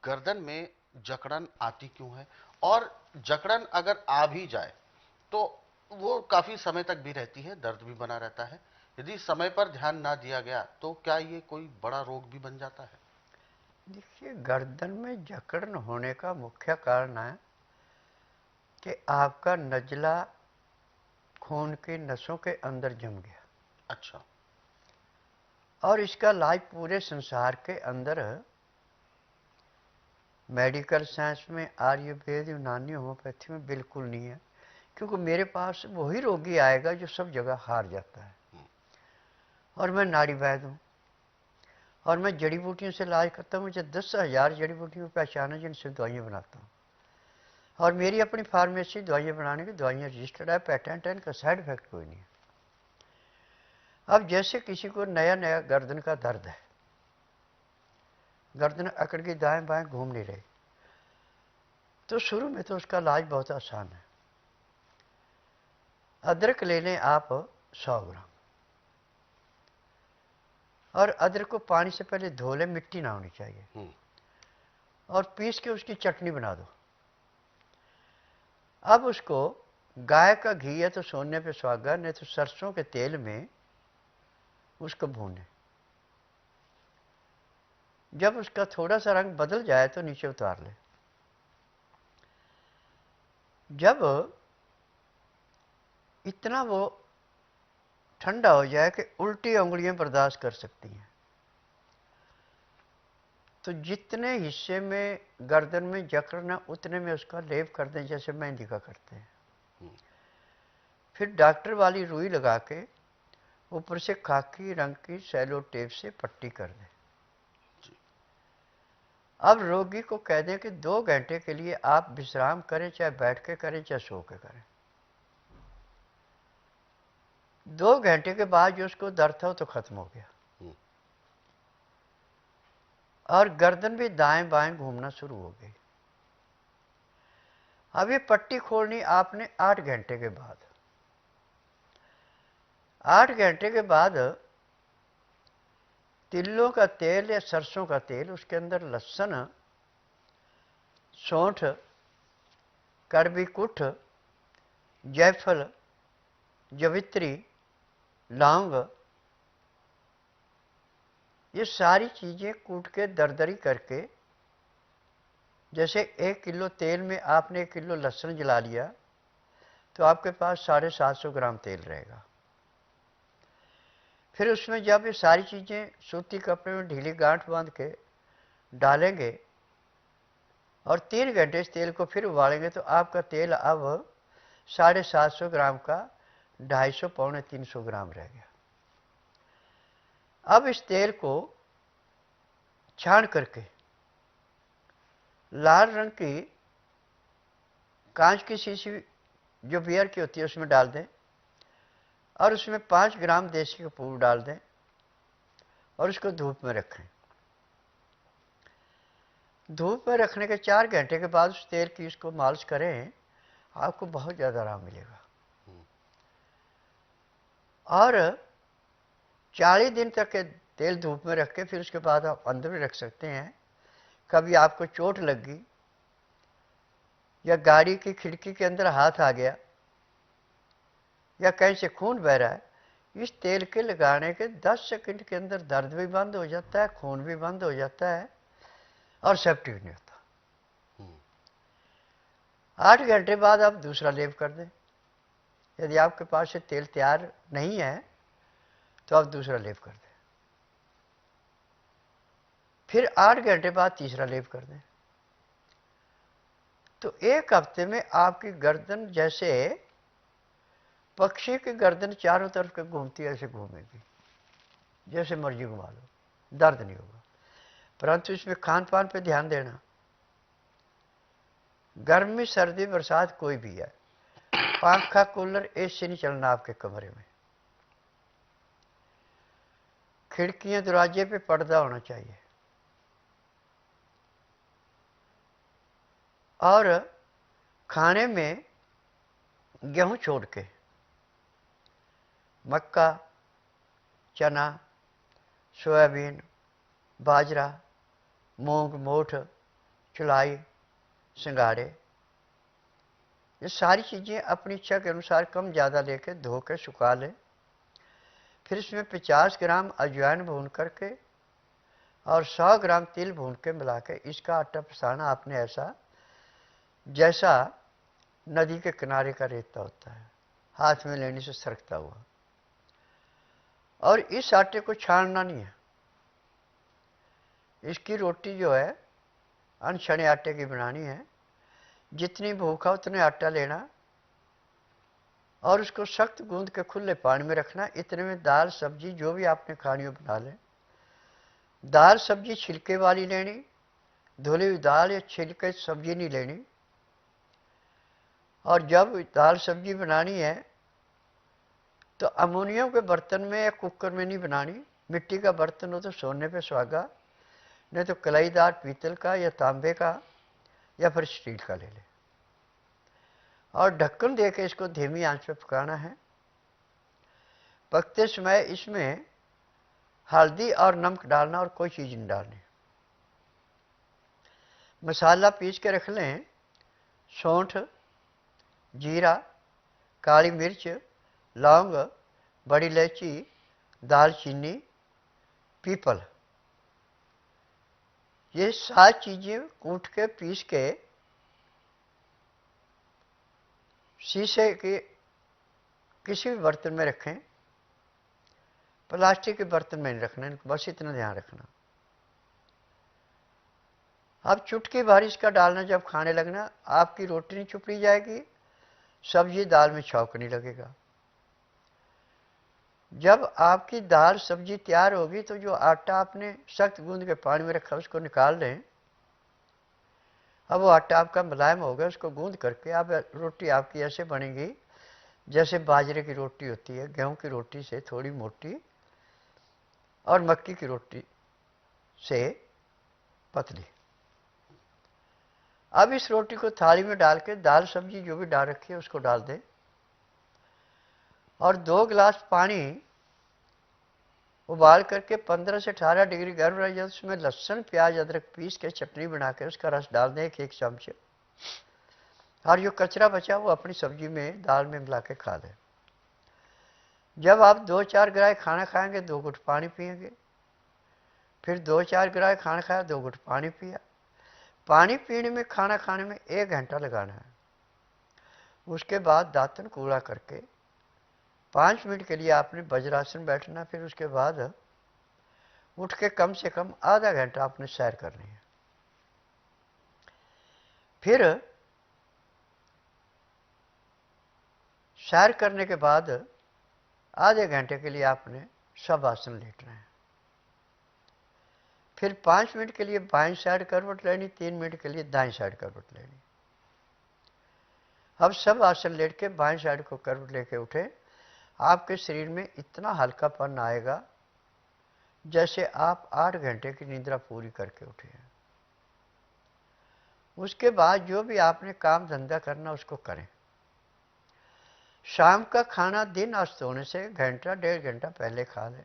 गर्दन में जकड़न आती क्यों है, और जकड़न अगर आ भी जाए तो वो काफी समय तक भी रहती है, दर्द भी बना रहता है। यदि समय पर ध्यान ना दिया गया तो क्या ये कोई बड़ा रोग भी बन जाता है? देखिए, गर्दन में जकड़न होने का मुख्य कारण है कि आपका नजला खून की नसों के अंदर जम गया। अच्छा। और इसका इलाज पूरे संसार के अंदर मेडिकल साइंस में, आयुर्वेद, यूनानी, होम्योपैथी में बिल्कुल नहीं है। क्योंकि मेरे पास वही रोगी आएगा जो सब जगह हार जाता है। और मैं नाड़ी वैद्य हूँ, और मैं जड़ी बूटियों से इलाज करता हूँ। मुझे 10,000 जड़ी बूटियों की पहचान है जिनसे दवाइयाँ बनाता हूँ। और मेरी अपनी फार्मेसी दवाइयाँ बनाने की, दवाइयाँ रजिस्टर्ड है, पेटेंट है, इनका साइड इफेक्ट कोई नहीं है। अब जैसे किसी को नया नया गर्दन का दर्द है, गर्दन अकड़ की दाएं बाएं घूम नहीं रही, तो शुरू में तो उसका इलाज बहुत आसान है। अदरक ले लें आप 100 ग्राम, और अदरक को पानी से पहले धो लें, मिट्टी ना होनी चाहिए, और पीस के उसकी चटनी बना दो। अब उसको गाय का घी है तो सोने पे सुहागा, नहीं तो सरसों के तेल में उसको भूनें। जब उसका थोड़ा सा रंग बदल जाए तो नीचे उतार लें। जब इतना वो ठंडा हो जाए कि उल्टी उंगलियां बर्दाश्त कर सकती हैं, तो जितने हिस्से में गर्दन में जकड़ना उतने में उसका लेप कर दें, जैसे मेहंदी का करते हैं। फिर डॉक्टर वाली रुई लगा के ऊपर से खाकी रंग की सेलो टेप से पट्टी कर दें। अब रोगी को कह दें कि 2 घंटे के लिए आप विश्राम करें, चाहे बैठ के करें चाहे सो के करें। 2 घंटे के बाद जो उसको दर्द था तो खत्म हो गया, और गर्दन भी दाएं बाएं घूमना शुरू हो गई। अब ये पट्टी खोलनी आपने 8 घंटे के बाद। 8 घंटे के बाद तिलों का तेल या सरसों का तेल, उसके अंदर लहसुन, सौंठ, कड़वी कुठ, जायफल, जवित्री, लौंग, ये सारी चीज़ें कूट के दरदरी करके, जैसे 1 किलो तेल में आपने 1 किलो लहसुन जला लिया तो आपके पास 750 ग्राम तेल रहेगा। फिर उसमें जब ये सारी चीज़ें सूती कपड़े में ढीली गांठ बांध के डालेंगे और 3 घंटे इस तेल को फिर उबालेंगे तो आपका तेल अब 750 ग्राम का 250 पौने 300 ग्राम रह गया। अब इस तेल को छान करके लाल रंग की कांच की शीशी जो बियर की होती है उसमें डाल दें, और उसमें 5 ग्राम देसी कपूर डाल दें, और उसको धूप में रखें। धूप में रखने के 4 घंटे के बाद उस तेल की इसको मालिश करें, आपको बहुत ज़्यादा आराम मिलेगा। और 40 दिन तक के तेल धूप में रख के फिर उसके बाद आप अंदर भी रख सकते हैं। कभी आपको चोट लग गई या गाड़ी की खिड़की के अंदर हाथ आ गया या कहीं से खून बह रहा है, इस तेल के लगाने के 10 सेकंड के अंदर दर्द भी बंद हो जाता है, खून भी बंद हो जाता है, और सेफ्टी भी नहीं होता। 8 घंटे बाद आप दूसरा लेप कर दें। यदि आपके पास से तेल तैयार नहीं है तो आप दूसरा लेप कर दें। फिर 8 घंटे बाद तीसरा लेप कर दें। तो 1 हफ्ते में आपकी गर्दन जैसे पक्षी की गर्दन चारों तरफ के घूमती है ऐसे घूमेगी, जैसे मर्जी घुमा लो, दर्द नहीं होगा। परंतु इसमें खान पान पे ध्यान देना। गर्मी सर्दी बरसात कोई भी है, पंखा कूलर एसी नहीं चलना आपके कमरे में। खिड़कियां दरवाजे पे पर्दा होना चाहिए, और खाने में गेहूं छोड़ के मक्का, चना, सोयाबीन, बाजरा, मूंग, मोठ, चुलाई, सिंगाड़े, ये सारी चीज़ें अपनी इच्छा के अनुसार कम ज़्यादा लेके धो के सुखा लें। फिर इसमें 50 ग्राम अजवाइन भून करके और 100 ग्राम तिल भून के मिला के इसका आटा पिसाना आपने ऐसा जैसा नदी के किनारे का रेता होता है, हाथ में लेने से सरकता हुआ। और इस आटे को छानना नहीं है। इसकी रोटी जो है अनछने आटे की बनानी है। जितनी भूखा उतने आटा लेना और उसको सख्त गूंद के खुले पानी में रखना। इतने में दाल सब्जी जो भी आपने खानी हो बना लें। दाल सब्जी छिलके वाली लेनी, धुली हुई दाल या छिलके सब्जी नहीं लेनी। और जब दाल सब्जी बनानी है तो अमोनियम के बर्तन में या कुकर में नहीं बनानी। मिट्टी का बर्तन हो तो सोने पे सुहागा, नहीं तो कलाईदार पीतल का या तांबे का या फिर स्टील का ले ले। और ढक्कन दे के इसको धीमी आंच पे पकाना है। पकते समय इसमें हल्दी और नमक डालना और कोई चीज़ नहीं डालनी। मसाला पीस के रख लें। सौंठ, जीरा, काली मिर्च, लौंग, बड़ी इलायची, दालचीनी, पीपल, ये 7 चीज़ें कूट के पीस के शीशे के किसी भी बर्तन में रखें। प्लास्टिक के बर्तन में नहीं रखना, बस इतना ध्यान रखना। अब चुटकी भर इसका डालना। जब खाने लगना आपकी रोटी नहीं चुपड़ी जाएगी, सब्जी दाल में छौंक नहीं लगेगा। जब आपकी दाल सब्जी तैयार होगी तो जो आटा आपने सख्त गूंद के पानी में रखा उसको निकाल लें। अब वो आटा आपका मुलायम हो गया, उसको गूंद करके आप रोटी आपकी ऐसे बनेगी जैसे बाजरे की रोटी होती है, गेहूं की रोटी से थोड़ी मोटी और मक्की की रोटी से पतली। अब इस रोटी को थाली में डाल के दाल सब्जी जो भी डाल रखी है उसको डाल दें और 2 गिलास पानी उबाल करके 15 से 18 डिग्री गर्म रह जाए। उसमें लहसुन प्याज अदरक पीस के चटनी बना के उसका रस डाल दें 1 चम्मच। और जो कचरा बचा वो अपनी सब्जी में दाल में मिला के खा लें। जब आप 2-4 गिराए खाना खाएंगे 2 घुट पानी पिएंगे। फिर 2-4 गिराए खाना खाया 2 घुट पानी पिया। पानी पीने में खाना खाने में 1 घंटा लगाना है। उसके बाद दांतन कूड़ा करके 5 मिनट के लिए आपने वज्रासन बैठना। फिर उसके बाद उठ के कम से कम आधा घंटा आपने सैर करनी है। फिर सैर करने के बाद आधे घंटे के लिए आपने सब आसन लेटना है। फिर 5 मिनट के लिए बाईं साइड करवट लेनी, 3 मिनट के लिए दाईं साइड करवट लेनी। अब सब आसन लेट के बाईं साइड को करवट लेके उठे। आपके शरीर में इतना हल्कापन आएगा जैसे आप 8 घंटे की निद्रा पूरी करके उठे हैं। उसके बाद जो भी आपने काम धंधा करना उसको करें। शाम का खाना दिन अस्त होने से घंटा 1.5 घंटा पहले खा लें।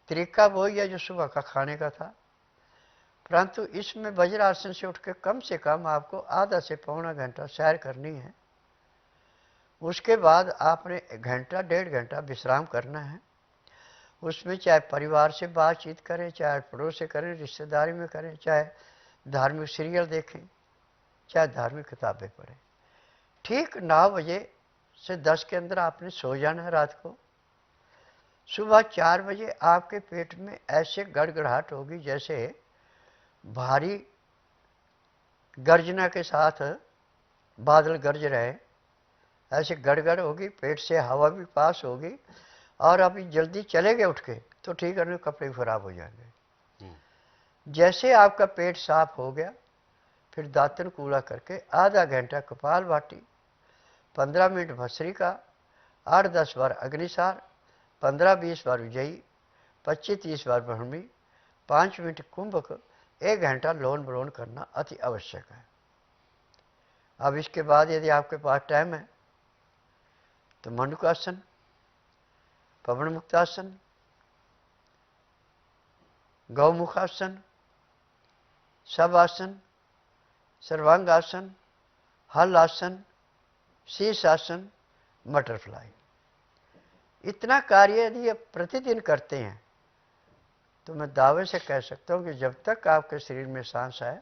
तरीका वही है जो सुबह का खाने का था, परंतु इसमें वज्रासन से उठ के कम से कम आपको आधा से पौना घंटा सैर करनी है। उसके बाद आपने घंटा 1.5 घंटा विश्राम करना है। उसमें चाहे परिवार से बातचीत करें, चाहे पड़ोस से करें, रिश्तेदारी में करें, चाहे धार्मिक सीरियल देखें, चाहे धार्मिक किताबें पढ़ें। ठीक 9 बजे से 10 के अंदर आपने सो जाना है रात को। सुबह 4 बजे आपके पेट में ऐसे गड़गड़ाहट होगी जैसे भारी गर्जना के साथ बादल गरज रहे, ऐसे गड़गड़ होगी। पेट से हवा भी पास होगी और अभी जल्दी चले गए उठ के तो ठीक है, कपड़े खराब हो जाएंगे। जैसे आपका पेट साफ हो गया फिर दांतन कूड़ा करके आधा घंटा कपालभाति, 15 मिनट भस्त्रिका का, 8-10 बार अग्निसार, 15-20 बार उज्जयी, 25-30 बार ब्रह्मी, 5 मिनट कुंभक, 1 घंटा लोन ब्रोन करना अति आवश्यक है। अब इसके बाद यदि आपके पास टाइम है तो मंडूकासन, पवन मुक्तासन, गौमुखासन, सब आसन, सर्वांगासन, हल आसन, शीर्ष आसन, बटरफ्लाई। इतना कार्य यदि आप प्रतिदिन करते हैं तो मैं दावे से कह सकता हूं कि जब तक आपके शरीर में सांस है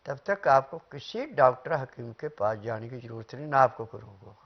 तब तक आपको किसी डॉक्टर हकीम के पास जाने की जरूरत नहीं, ना आपको कोई रोग होगा।